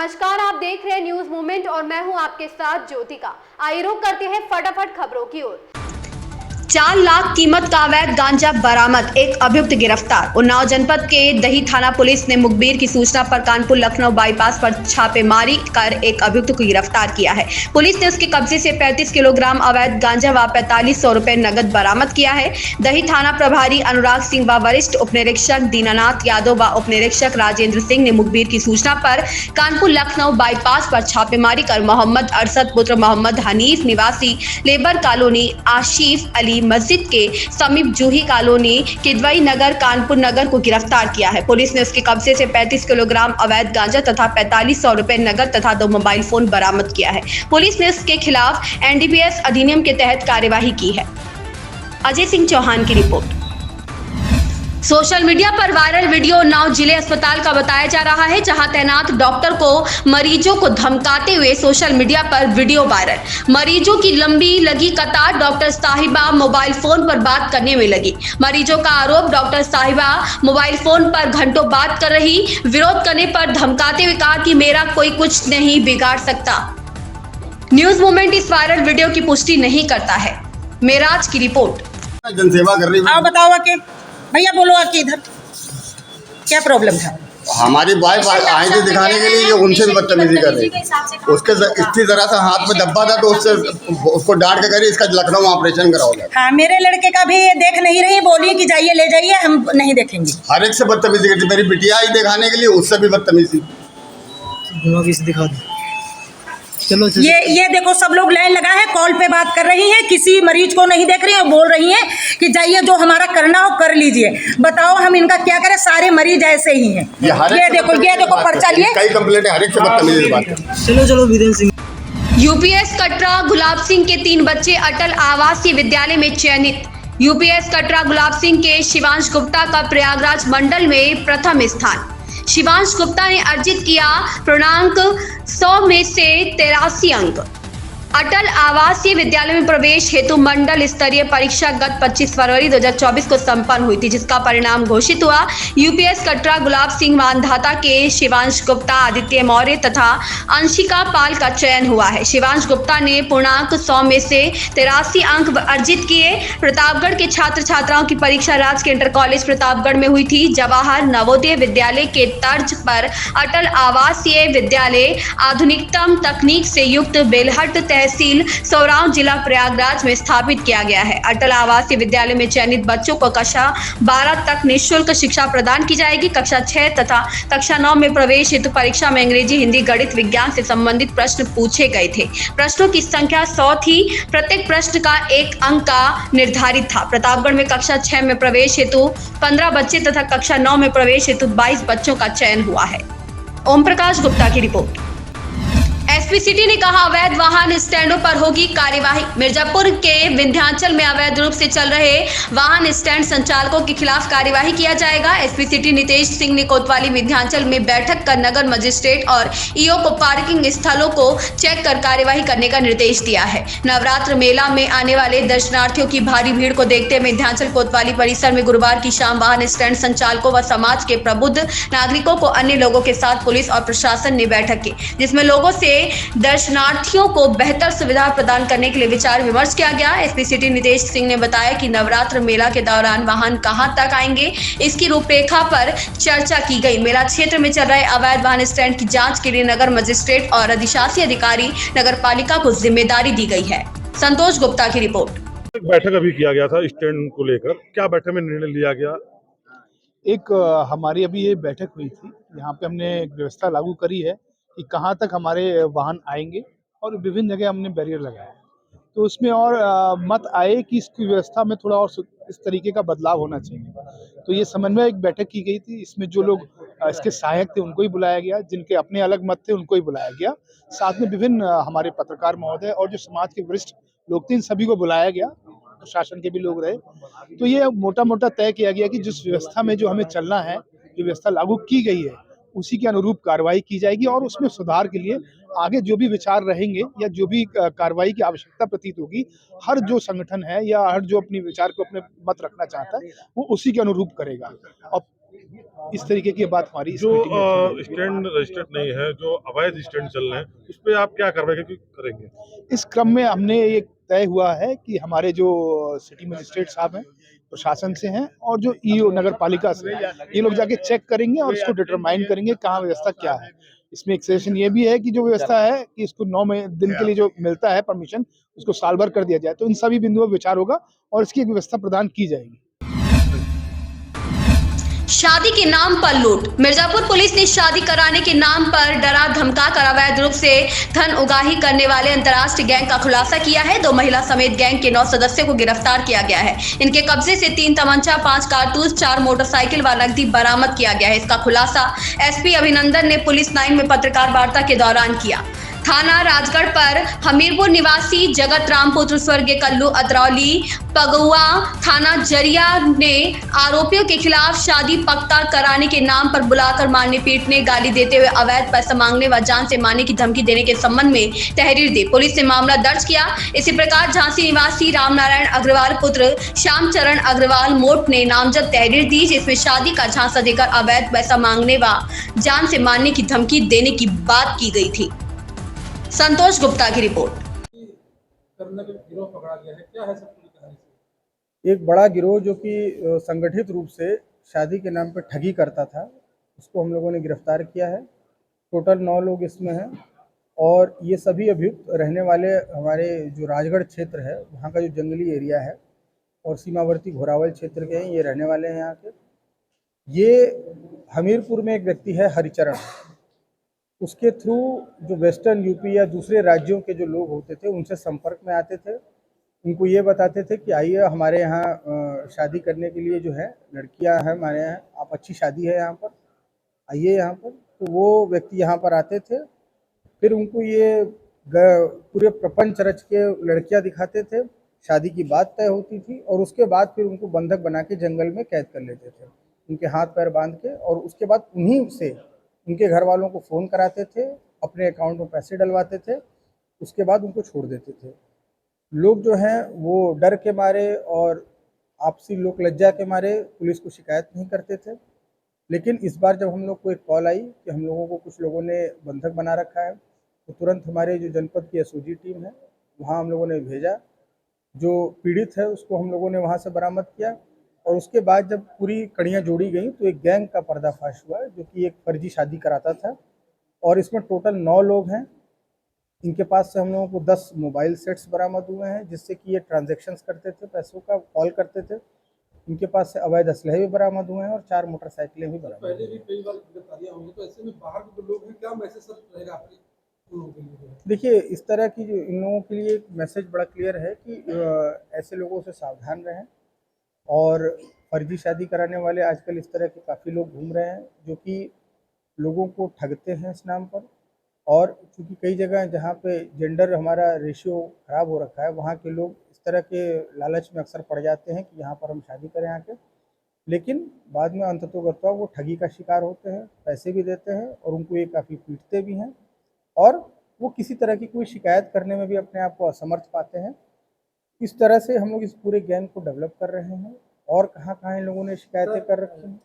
नमस्कार, आप देख रहे हैं न्यूज मूवमेंट और मैं हूं आपके साथ ज्योतिका। आइए रुक करते हैं फटाफट खबरों की ओर। 4 लाख कीमत का अवैध गांजा बरामद, एक अभियुक्त गिरफ्तार। उन्नाव जनपद के दही थाना पुलिस ने मुखबिर की सूचना पर कानपुर लखनऊ बाईपास पर छापेमारी कर एक अभियुक्त को गिरफ्तार किया है। पुलिस ने उसके कब्जे से 35 किलोग्राम अवैध गांजा व 4500 रुपए नगद बरामद किया है। दही थाना प्रभारी अनुराग सिंह व वरिष्ठ उपनिरीक्षक दीनानाथ यादव व उपनिरीक्षक राजेंद्र सिंह ने मुखबिर की सूचना पर कानपुर लखनऊ बाईपास पर छापेमारी कर मोहम्मद अरशद पुत्र मोहम्मद हनीफ निवासी लेबर कॉलोनी आशिफ अली मस्जिद के समीप जूही कॉलोनी किदवई नगर कानपुर नगर को गिरफ्तार किया है। पुलिस ने उसके कब्जे से 35 किलोग्राम अवैध गांजा तथा 4500 रुपए नगद तथा 2 मोबाइल फोन बरामद किया है। पुलिस ने उसके खिलाफ एनडीपीएस अधिनियम के तहत कार्यवाही की है। अजय सिंह चौहान की रिपोर्ट। सोशल मीडिया पर वायरल वीडियो उन्नाव जिले अस्पताल का बताया जा रहा है, जहां तैनात डॉक्टर को मरीजों को धमकाते हुए सोशल मीडिया पर वीडियो वायरल। मरीजों की लंबी लगी कतार, डॉक्टर साहिबा मोबाइल फोन पर बात करने में लगी। मरीजों का आरोप, डॉक्टर साहिबा मोबाइल फोन पर घंटों बात कर रही, विरोध करने पर धमकाते हुए कहा कि मेरा कोई कुछ नहीं बिगाड़ सकता। न्यूज मूवमेंट इस वायरल वीडियो की पुष्टि नहीं करता है। मेराज की रिपोर्ट। जनसेवा कर रही। आओ बताओ कि भैया बोलो आके इधर क्या प्रॉब्लम था। हमारी वाइफ आई थी दिखाने के लिए, जो उनसे भी बदतमीजी कर रही। उसके इतनी जरा सा हाथ में धब्बा था तो उसको डांट के करी, इसका लखनऊ ऑपरेशन कराओगे। हाँ, मेरे लड़के का भी देख नहीं रही, बोली कि जाइए ले जाइए, हम नहीं देखेंगे। हर एक से बदतमीजी करती। मेरी बिटिया आई दिखाने के लिए, उससे भी बदतमीजी। दिखा दो। चलो ये देखो, सब लोग लाइन लगा है, कॉल पे बात कर रही हैं, किसी मरीज को नहीं देख रही है, बोल रही हैं कि जाइए जो हमारा करना हो कर लीजिए। बताओ हम इनका क्या करें, सारे मरीज ऐसे ही हैं। ये देखो पर्चा लिए, कई कंप्लेंट है, हर एक से बदतमीजी बात है। चलो वीरेंद्र सिंह। यूपीएस कटरा गुलाब सिंह के 3 बच्चे अटल आवासीय विद्यालय में चयनित। यूपीएस कटरा गुलाब सिंह के शिवांश गुप्ता का प्रयागराज मंडल में प्रथम स्थान। शिवांश गुप्ता ने अर्जित किया पूर्णांक 100 में से 83 अंक। अटल आवासीय विद्यालय में प्रवेश हेतु मंडल स्तरीय परीक्षा गत 25 फरवरी 2024 को संपन्न हुई थी, जिसका परिणाम घोषित हुआ। यूपीएस कटरा गुलाब सिंह मानधाता के शिवांश गुप्ता, आदित्य मौर्य तथा अंशिका पाल का चयन हुआ है। शिवांश गुप्ता ने पूर्णांक 100 में से 83 अंक अर्जित किए। प्रतापगढ़ के छात्र छात्राओं की परीक्षा राजकीय इंटर कॉलेज प्रतापगढ़ में हुई थी। जवाहर नवोदय विद्यालय के तर्ज पर अटल आवासीय विद्यालय आधुनिकतम तकनीक से युक्त बेलहट तहसील सौराव जिला प्रयागराज में स्थापित किया गया है। अटल आवासीय विद्यालय में चयनित बच्चों को कक्षा 12 तक निःशुल्क शिक्षा प्रदान की जाएगी। कक्षा 6 तथा कक्षा 9 में प्रवेश हेतु परीक्षा में अंग्रेजी, हिंदी, गणित, विज्ञान से संबंधित प्रश्न पूछे गए थे। प्रश्नों की संख्या 100 थी। प्रत्येक प्रश्न का 1 अंक का निर्धारित था। प्रतापगढ़ में कक्षा 6 में प्रवेश हेतु 15 बच्चे तथा कक्षा 9 में प्रवेश हेतु 22 बच्चों का चयन हुआ है। ओम प्रकाश गुप्ता की रिपोर्ट। एसपी सिटी ने कहा, अवैध वाहन स्टैंडों पर होगी कार्यवाही। मिर्जापुर के विंध्याचल में अवैध रूप से चल रहे वाहन स्टैंड संचालकों के खिलाफ कार्यवाही किया जाएगा। एसपी सिटी नितेश सिंह ने कोतवाली विंध्याचल में बैठक कर नगर मजिस्ट्रेट और ईओ को पार्किंग स्थलों को चेक कर कार्यवाही करने का निर्देश दिया है। नवरात्र मेला में आने वाले दर्शनार्थियों की भारी भीड़ को देखते हुए विंध्याचल कोतवाली परिसर में गुरुवार की शाम वाहन स्टैंड संचालकों व समाज के प्रबुद्ध नागरिकों को अन्य लोगों के साथ पुलिस और प्रशासन ने बैठक की, जिसमें लोगों से दर्शनार्थियों को बेहतर सुविधा प्रदान करने के लिए विचार विमर्श किया गया। एसपी सिटी नितेश सिंह ने बताया कि नवरात्र मेला के दौरान वाहन कहां तक आएंगे, इसकी रूपरेखा पर चर्चा की गई। मेला क्षेत्र में चल रहे अवैध वाहन स्टैंड की जांच के लिए नगर मजिस्ट्रेट और अधिशासी अधिकारी नगर पालिका को जिम्मेदारी दी गई है। संतोष गुप्ता की रिपोर्ट। बैठक अभी किया गया था स्टैंड को लेकर, क्या बैठक में निर्णय लिया गया? हमारी अभी ये बैठक हुई थी, यहाँ पे हमने एक व्यवस्था लागू करी है कि कहाँ तक हमारे वाहन आएंगे और विभिन्न जगह हमने बैरियर लगाया है। तो उसमें और मत आए कि इसकी व्यवस्था में थोड़ा और इस तरीके का बदलाव होना चाहिए। तो ये समन्वय एक बैठक की गई थी, इसमें जो लोग इसके सहायक थे उनको ही बुलाया गया, जिनके अपने अलग मत थे उनको ही बुलाया गया। साथ में विभिन्न हमारे पत्रकार महोदय और जो समाज के वरिष्ठ लोग थे, इन सभी को बुलाया गया, प्रशासन के भी लोग रहे। तो ये मोटा मोटा तय किया गया कि जिस व्यवस्था में जो हमें चलना है, जो व्यवस्था लागू की गई है, उसी के अनुरूप कार्रवाई की जाएगी और उसमें सुधार के लिए आगे जो भी विचार रहेंगे या जो भी कार्रवाई की आवश्यकता प्रतीत होगी, हर जो संगठन है या हर जो अपने विचार को अपने मत रखना चाहता है, वो उसी के अनुरूप करेगा। और इस तरीके की बात हमारी इस जो मीटिंग में थी। स्टैंड रजिस्टर्ड नहीं है, जो अवैध स्टैंड चल रहे हैं, उस पर आप क्या कार्रवाई करेंगे? इस क्रम में हमने ये तय हुआ है कि हमारे जो सिटी मजिस्ट्रेट साहब हैं, प्रशासन से हैं और जो ईओ नगर पालिका से, ये लोग जाके चेक करेंगे और इसको डिटरमाइन करेंगे कहाँ व्यवस्था क्या है। इसमें एक सेशन ये भी है कि जो व्यवस्था है कि इसको 9 दिन के लिए जो मिलता है परमिशन, उसको साल भर कर दिया जाए। तो इन सभी बिंदुओं पर विचार होगा और इसकी एक व्यवस्था प्रदान की जाएगी। शादी के नाम पर लूट। मिर्जापुर पुलिस ने शादी कराने के नाम पर डरा धमका कर अवैध रूप से धन उगाही करने वाले अंतर्राष्ट्रीय गैंग का खुलासा किया है। 2 महिला समेत गैंग के 9 सदस्यों को गिरफ्तार किया गया है। इनके कब्जे से 3 तमंचा, 5 कारतूस, 4 मोटरसाइकिल व नकदी बरामद किया गया है। इसका खुलासा एसपी अभिनंदन ने पुलिस लाइन में पत्रकार वार्ता के दौरान किया। थाना राजगढ़ पर हमीरपुर निवासी जगत राम पुत्र स्वर्गीय कल्लू अतरौली पगुआ थाना जरिया ने आरोपियों के खिलाफ शादी पक्का कराने के नाम पर बुलाकर मारने पीटने, गाली देते हुए अवैध पैसा मांगने व जान से मारने की धमकी देने के संबंध में तहरीर दी। पुलिस ने मामला दर्ज किया। इसी प्रकार झांसी निवासी रामनारायण अग्रवाल पुत्र श्यामचरण अग्रवाल मोट ने नामजद तहरीर दी, जिसमें शादी का झांसा देकर अवैध पैसा मांगने व जान से मारने की धमकी देने की बात की गई थी। संतोष गुप्ता की रिपोर्ट। एक बड़ा गिरोह जो कि संगठित रूप से शादी के नाम पर ठगी करता था, उसको हम लोगों ने गिरफ्तार किया है। टोटल 9 लोग इसमें हैं और ये सभी अभियुक्त रहने वाले हमारे जो राजगढ़ क्षेत्र है वहाँ का जो जंगली एरिया है और सीमावर्ती घोरावल क्षेत्र के हैं, ये रहने वाले हैं यहाँ के। ये हमीरपुर में एक व्यक्ति है हरिचरण, उसके थ्रू जो वेस्टर्न यूपी या दूसरे राज्यों के जो लोग होते थे उनसे संपर्क में आते थे। उनको ये बताते थे कि आइए हमारे यहाँ शादी करने के लिए जो है लड़कियां हैं हमारे यहाँ, आप अच्छी शादी है यहाँ पर, आइए यहाँ पर। तो वो व्यक्ति यहाँ पर आते थे, फिर उनको ये पूरे प्रपंच रच के लड़कियां दिखाते थे, शादी की बात तय होती थी और उसके बाद फिर उनको बंधक बना के जंगल में कैद कर लेते थे, उनके हाथ पैर बांध के। और उसके बाद उन्हीं से उनके घर वालों को फ़ोन कराते थे, अपने अकाउंट में पैसे डलवाते थे, उसके बाद उनको छोड़ देते थे। लोग जो हैं वो डर के मारे और आपसी लोक लज्जा के मारे पुलिस को शिकायत नहीं करते थे। लेकिन इस बार जब हम लोग को एक कॉल आई कि हम लोगों को कुछ लोगों ने बंधक बना रखा है, तो तुरंत हमारे जो जनपद की एसओजी टीम है वहाँ हम लोगों ने भेजा। जो पीड़ित है उसको हम लोगों ने वहाँ से बरामद किया और उसके बाद जब पूरी कड़ियाँ जोड़ी गई तो एक गैंग का पर्दाफाश हुआ जो कि एक फर्जी शादी कराता था और इसमें टोटल 9 लोग हैं। इनके पास से हम लोगों को 10 मोबाइल सेट्स बरामद हुए हैं जिससे कि ये ट्रांजैक्शंस करते थे, पैसों का कॉल करते थे। इनके पास से अवैध असलहे भी बरामद हुए हैं और 4 मोटरसाइकिलें भी बरामद हुई हैं। पहले भी कई बार गिरफ्तारियां हुई, तो ऐसे में बाहर के जो लोग हैं क्या मैसेज सर रहेगा आपके लोगों के लिए? देखिए, इस तरह की जो इन लोगों के लिए एक मैसेज बड़ा क्लियर है कि ऐसे लोगों से सावधान रहें। और फर्जी शादी कराने वाले आजकल इस तरह के काफ़ी लोग घूम रहे हैं जो कि लोगों को ठगते हैं इस नाम पर। और चूँकि कई जगह जहाँ पे जेंडर हमारा रेशियो ख़राब हो रखा है, वहाँ के लोग इस तरह के लालच में अक्सर पड़ जाते हैं कि यहाँ पर हम शादी करें आके, लेकिन बाद में अंततोगत्वा वो ठगी का शिकार होते हैं, पैसे भी देते हैं और उनको ये काफ़ी पीटते भी हैं और वो किसी तरह की कोई शिकायत करने में भी अपने आप को असमर्थ पाते हैं। इस तरह से हम लोग इस पूरे गैंग को डेवलप कर रहे हैं और कहाँ इन लोगों ने शिकायतें कर रखी हैं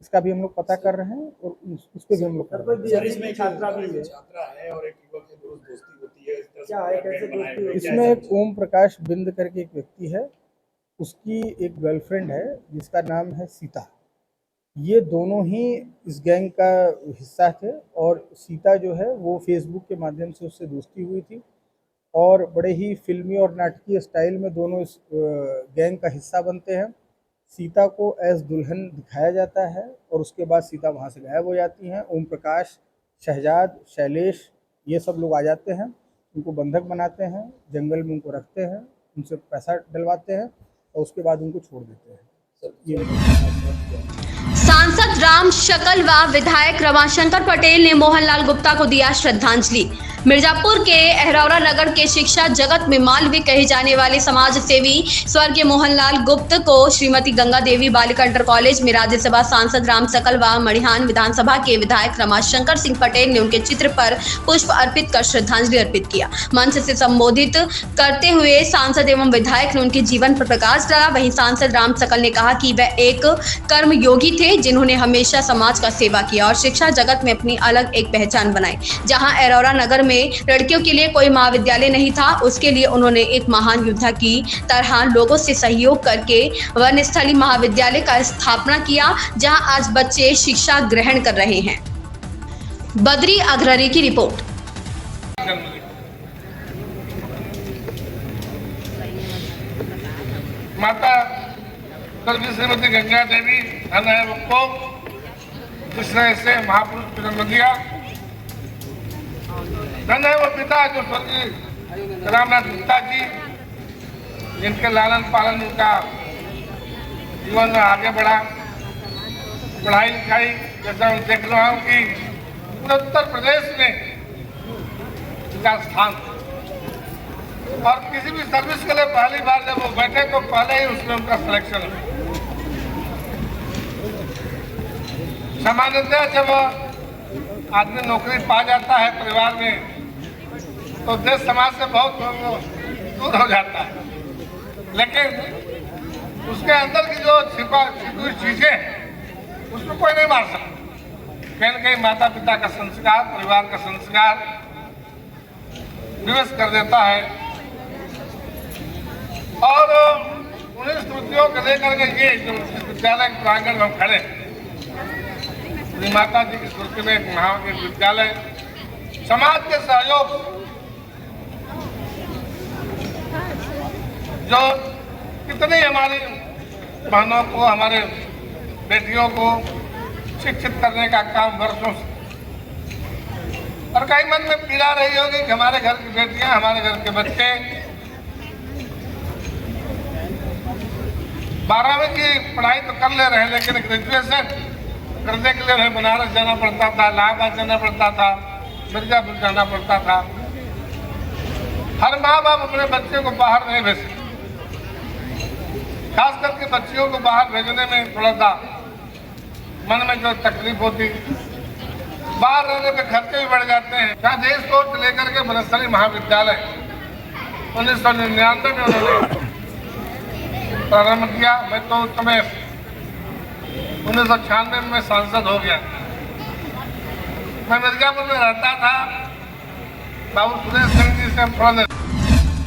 इसका भी हम लोग पता कर रहे हैं और उस पर भी हम लोग कर रहे हैं। इसमें छात्रा है और एक युवक के दोस्त दोस्ती होती है, क्या है, कैसे दोस्ती होती है? इसमें एक ओम प्रकाश बिंद करके एक व्यक्ति है, उसकी एक गर्लफ्रेंड है जिसका नाम है सीता। ये दोनों ही इस गैंग का हिस्सा थे और सीता जो है वो फेसबुक के माध्यम से उससे दोस्ती हुई थी और बड़े ही फिल्मी और नाटकीय स्टाइल में दोनों इस गैंग का हिस्सा बनते हैं। सीता को एज दुल्हन दिखाया जाता है और उसके बाद सीता वहाँ से गायब हो जाती हैं। ओम प्रकाश, शहजाद, शैलेश ये सब लोग आ जाते हैं, उनको बंधक बनाते हैं, जंगल में उनको रखते हैं, उनसे पैसा डलवाते हैं और उसके बाद उनको छोड़ देते हैं। सांसद राम शकल व विधायक रमाशंकर पटेल ने मोहनलाल गुप्ता को दिया श्रद्धांजलि। मिर्जापुर के अहरौरा नगर के शिक्षा जगत में मालवीय कहे जाने वाले समाज सेवी स्वर्गीय मोहनलाल गुप्त को श्रीमती गंगा देवी बालिका इंटर कॉलेज में राज्यसभा सांसद राम शकल व मड़िहान विधानसभा के विधायक रमाशंकर सिंह पटेल ने उनके चित्र पर पुष्प अर्पित कर श्रद्धांजलि अर्पित किया। मंच से संबोधित करते हुए सांसद एवं विधायक ने उनके जीवन पर प्रकाश डाला। वहीं सांसद राम शकल ने कहा कि वह एक कर्मयोगी थे इन्होंने हमेशा समाज का सेवा किया और शिक्षा जगत में अपनी अलग एक पहचान बनाई। जहां एरोरा नगर में लड़कियों के लिए कोई महाविद्यालय नहीं था, उसके लिए उन्होंने एक महान योद्धा की तरह लोगों से सहयोग करके वनस्थली महाविद्यालय का स्थापना किया, जहां आज बच्चे शिक्षा ग्रहण कर रहे हैं। बद्री अग्ररी की रिपोर्ट। माता स्वर्गीय श्रीमती गंगा देवी धन है वो जिसने इसे महापुरुष जन्म दिया। धन है वो पिता जो स्वर्गीय रामनाथ गुप्ता जी, जिनके लालन पालन उनका जीवन में आगे बढ़ा। पढ़ाई लिखाई जैसा मैं देख रहा हूँ कि पूरे उत्तर प्रदेश में उनका स्थान, और किसी भी सर्विस के लिए पहली बार जब वो बैठे तो पहले ही उसमें उनका सिलेक्शन है। सामान्यतः जब आदमी नौकरी पा जाता है परिवार में तो देश समाज से बहुत दूर हो जाता है, लेकिन उसके अंदर की जो छिपी हुई चीजें हैं उसको कोई नहीं मार सकता। कहीं न कहीं माता पिता का संस्कार, परिवार का संस्कार निवेश कर देता है। और उन्हीं स्मृतियों को लेकर के ये जो विद्यालय के प्रांगण में हम खड़े, माता जी की स्मृति में एक महाविद्यालय समाज के सहयोग जो कितनी हमारी बहनों को, हमारे बेटियों को शिक्षित करने का काम वर्षों से, और कई मन में पीड़ा रही होगी कि हमारे घर की बेटियां, हमारे घर के बच्चे 12वीं की पढ़ाई तो कर ले रहे हैं, लेकिन ग्रेजुएशन करने के लिए उन्हें बनारस जाना पड़ता था, इलाहाबाद जाना पड़ता था, मिर्जापुर जाना पड़ता था। हर माँ बाप अपने बच्चे को बाहर नहीं भेजते, खास करके बच्चियों को बाहर भेजने में थोड़ा सा मन में जो तकलीफ होती, बाहर रहने पे खर्चे भी बढ़ जाते हैं। देश को लेकर के वनस्थली महाविद्यालय 1999 में उन्होंने प्रारंभ किया। मैं तो उस समय 1996 में सांसद हो गया। मैं मिर्जापुर में रहता था, बाबू सुरेश सिंह जी से थोड़ा।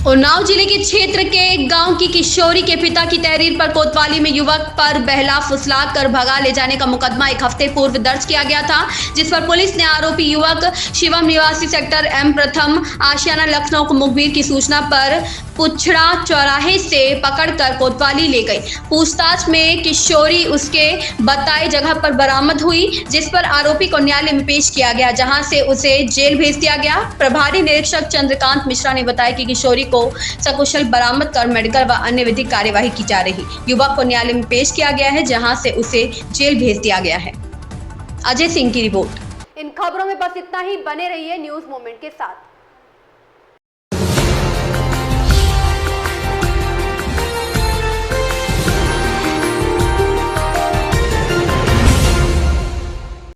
उन्नाव जिले के क्षेत्र के गांव की किशोरी के पिता की तहरीर पर कोतवाली में युवक पर बहला फुसला कर भगा ले जाने का मुकदमा एक हफ्ते पूर्व दर्ज किया गया था, जिस पर पुलिस ने आरोपी युवक शिवम निवासी सेक्टर एम प्रथम आशियाना लखनऊ को मुखबिर की सूचना पर पुछड़ा चौराहे से पकड़कर कोतवाली ले गई। पूछताछ में किशोरी उसके बताई जगह पर बरामद हुई, जिस पर आरोपी को न्यायालय में पेश किया गया, जहां से उसे जेल भेज दिया गया। प्रभारी निरीक्षक चंद्रकांत मिश्रा ने बताया कि किशोरी को सकुशल बरामद कर मेडिकल व अन्य विधिक कार्यवाही की जा रही। युवक को न्यायालय में पेश किया गया है, जहां से उसे जेल भेज दिया गया है। अजय सिंह की रिपोर्ट। इन खबरों में बस इतना ही। बने रहिए न्यूज मोमेंट के साथ।